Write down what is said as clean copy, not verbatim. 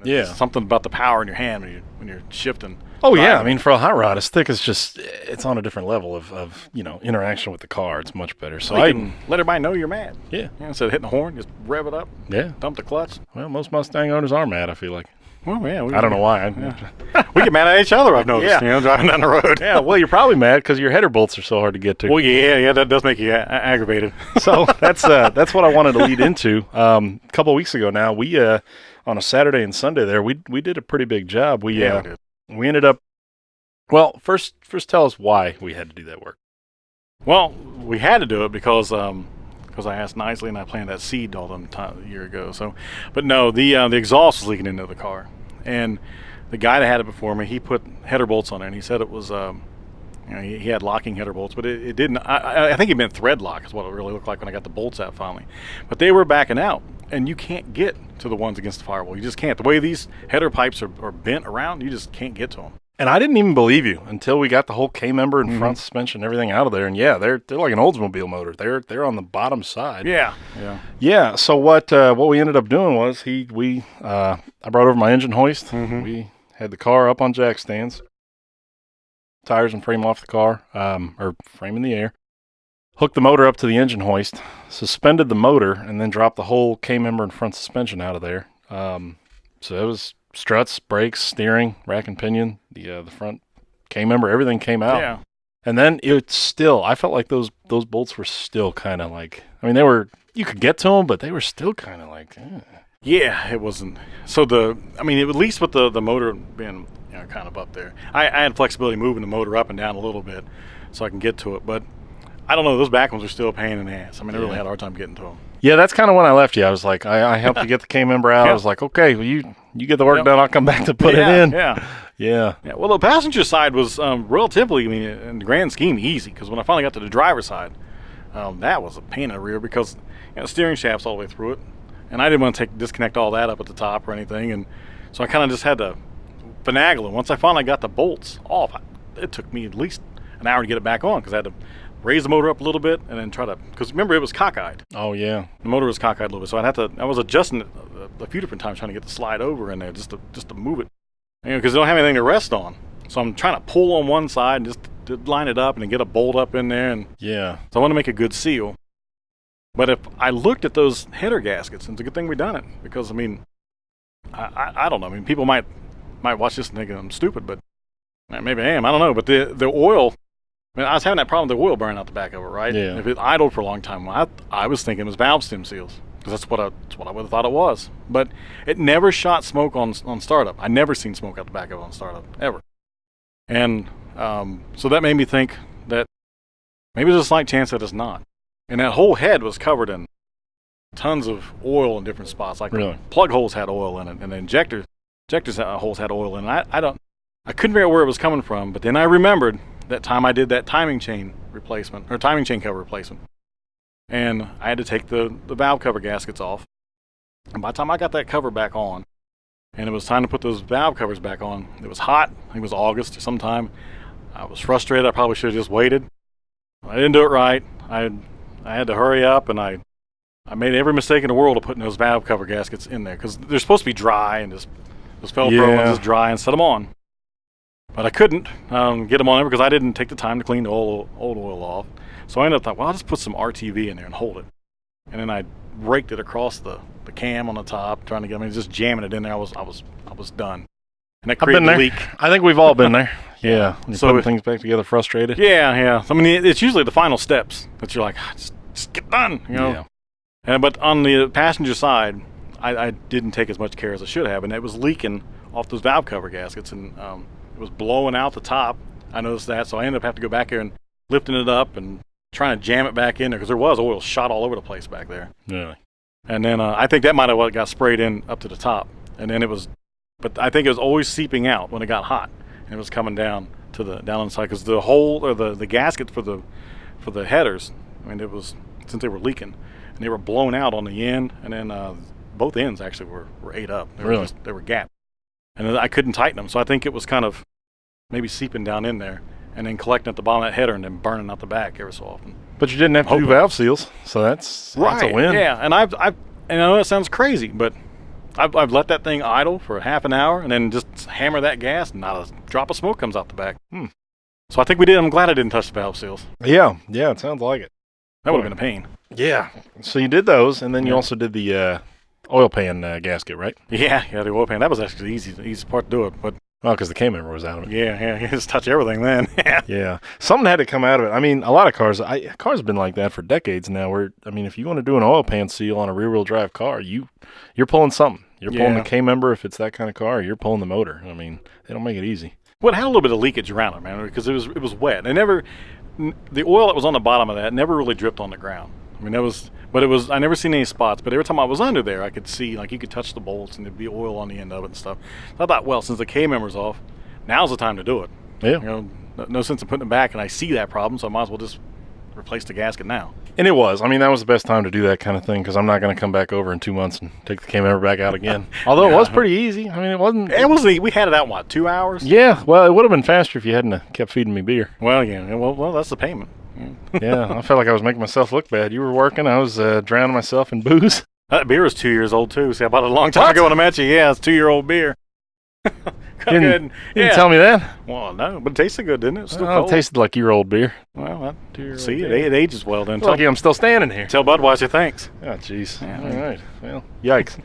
Yeah. Something about the power in your hand when you're shifting. Oh yeah, I mean for a hot rod, it's thick. It's on a different level of interaction with the car. It's much better. So I can let everybody know you're mad. Yeah. Instead of hitting the horn, just rev it up. Yeah. Dump the clutch. Well, most Mustang owners are mad. I feel like. Well, yeah. I don't know why. We get mad at each other. I've noticed. Yeah. Driving down the road. Yeah. Well, you're probably mad because your header bolts are so hard to get to. Well, yeah. That does make you aggravated. So that's what I wanted to lead into. A couple of weeks ago now, we on a Saturday and Sunday there, we did a pretty big job. We did. We ended up. Well, first tell us why we had to do that work. Well, we had to do it because I asked nicely and I planted that seed all the time a year ago. So, but no, the exhaust was leaking into the car, and the guy that had it before me, he put header bolts on there, and he said it was he had locking header bolts, but it didn't. I think he meant thread lock is what it really looked like when I got the bolts out finally. But they were backing out, and you can't get to the ones against the firewall. You just can't. The way these header pipes are bent around, you just can't get to them. And I didn't even believe you until we got the whole K-member and front suspension and everything out of there. And yeah, they're like an Oldsmobile motor. They're on the bottom side. Yeah. So what we ended up doing was I brought over my engine hoist. We had the car up on jack stands, tires and frame off the car, or frame in the air. Hooked the motor up to the engine hoist, suspended the motor, and then dropped the whole K-member and front suspension out of there. So it was struts, brakes, steering, rack and pinion, the front K-member, everything came out. Yeah. And then I felt like those bolts were still kind of like, I mean, you could get to them, but they were still kind of like, Yeah, it wasn't. So at least with the motor being kind of up there, I had flexibility moving the motor up and down a little bit so I can get to it. But I don't know, those back ones are still a pain in the ass. I mean, I really had a hard time getting to them. Yeah, that's kind of when I left you. I was like, I helped you get the K-member out. I was like, okay, well, you get the work done. I'll come back to put it in. Yeah. Well, the passenger side was relatively, in the grand scheme, easy. Because when I finally got to the driver's side, that was a pain in the rear because the steering shaft's all the way through it. And I didn't want to disconnect all that up at the top or anything. And so I kind of just had to finagle it. Once I finally got the bolts off, it took me at least an hour to get it back on because I had to raise the motor up a little bit and then because remember it was cockeyed. Oh yeah. The motor was cockeyed a little bit, so I was adjusting it a few different times trying to get the slide over in there just to move it, because they don't have anything to rest on. So I'm trying to pull on one side and just to line it up and then get a bolt up in there, and so I want to make a good seal. But if I looked at those header gaskets, and it's a good thing we done it because I don't know. I mean, people might watch this and think I'm stupid, but maybe I am. I don't know. But the oil. I was having that problem with the oil burning out the back of it, right? Yeah. If it idled for a long time, I was thinking it was valve stem seals because that's what I would have thought it was. But it never shot smoke on startup. I never seen smoke out the back of it on startup ever. And so that made me think that maybe there's a slight chance that it's not. And that whole head was covered in tons of oil in different spots. Like really? Plug holes had oil in it, and the injectors holes had oil in it. I couldn't figure out where it was coming from. But then I remembered that time I did that timing chain cover replacement, and I had to take the valve cover gaskets off. And by the time I got that cover back on, and it was time to put those valve covers back on, it was hot. I think it was August or sometime. I was frustrated. I probably should have just waited. I didn't do it right. I had to hurry up, and I made every mistake in the world of putting those valve cover gaskets in there because they're supposed to be dry and just those Velcro ones just dry and set them on. But I couldn't get them on there because I didn't take the time to clean the old oil off. So I ended up thinking, well, I'll just put some RTV in there and hold it. And then I raked it across the cam on the top, trying to just jamming it in there. I was done. And that created a leak. I think we've all been there. Yeah. You're so putting things back together frustrated. Yeah. I mean, it's usually the final steps that you're like, just get done, Yeah. But on the passenger side, I didn't take as much care as I should have, and it was leaking off those valve cover gaskets, and it was blowing out the top. I noticed that, so I ended up having to go back there and lifting it up and trying to jam it back in there because there was oil shot all over the place back there. Really? And then I think that might have got sprayed in up to the top, and then but I think it was always seeping out when it got hot, and it was coming down down inside because the hole or the gasket for the headers. I mean, it was since they were leaking, and they were blown out on the end, and then both ends actually were ate up. They were gapped. And I couldn't tighten them, so I think it was kind of maybe seeping down in there and then collecting at the bottom of that header and then burning out the back every so often. But you didn't have to do valve seals, so that's a win. Yeah, and I know that sounds crazy, but I've let that thing idle for half an hour and then just hammer that gas, and not a drop of smoke comes out the back. So I think we did. I'm glad I didn't touch the valve seals. Yeah, it sounds like it. That would have been a pain. Yeah. So you did those, and then you also did the oil pan gasket, right? Yeah, the oil pan. That was actually the easiest part to do it. But well, because the K member was out of it. Yeah, you just touch everything then. Yeah. Something had to come out of it. I mean, a lot of cars have been like that for decades now, where, I mean, if you want to do an oil pan seal on a rear-wheel drive car, you're pulling something. You're pulling the K member if it's that kind of car, or you're pulling the motor. I mean, they don't make it easy. Well, it had a little bit of leakage around it, man, because it was wet. The oil that was on the bottom of that never really dripped on the ground. I mean, I never seen any spots, but every time I was under there, I could see, like, you could touch the bolts and there'd be oil on the end of it and stuff. So I thought, well, since the K member's off, now's the time to do it. Yeah. You know, no sense in putting it back, and I see that problem, so I might as well just replace the gasket now. And it was. I mean, that was the best time to do that kind of thing, because I'm not going to come back over in 2 months and take the K member back out again. Although it was pretty easy. I mean, it wasn't. We had it out, what, 2 hours? Yeah. Well, it would have been faster if you hadn't kept feeding me beer. Well, yeah. Well, that's the payment. Yeah, I felt like I was making myself look bad. You were working. I was drowning myself in booze. That beer is 2 years old, too. See, I bought it a long time ago when I met you. Yeah, it's 2-year-old beer. You didn't tell me that? Well, no, but it tasted good, didn't it? It was still cold. It tasted like year-old beer. Well, see, it ages well then. Lucky I'm still standing here. Tell Budweiser thanks. Oh, jeez. Yeah. All right. Well, yikes.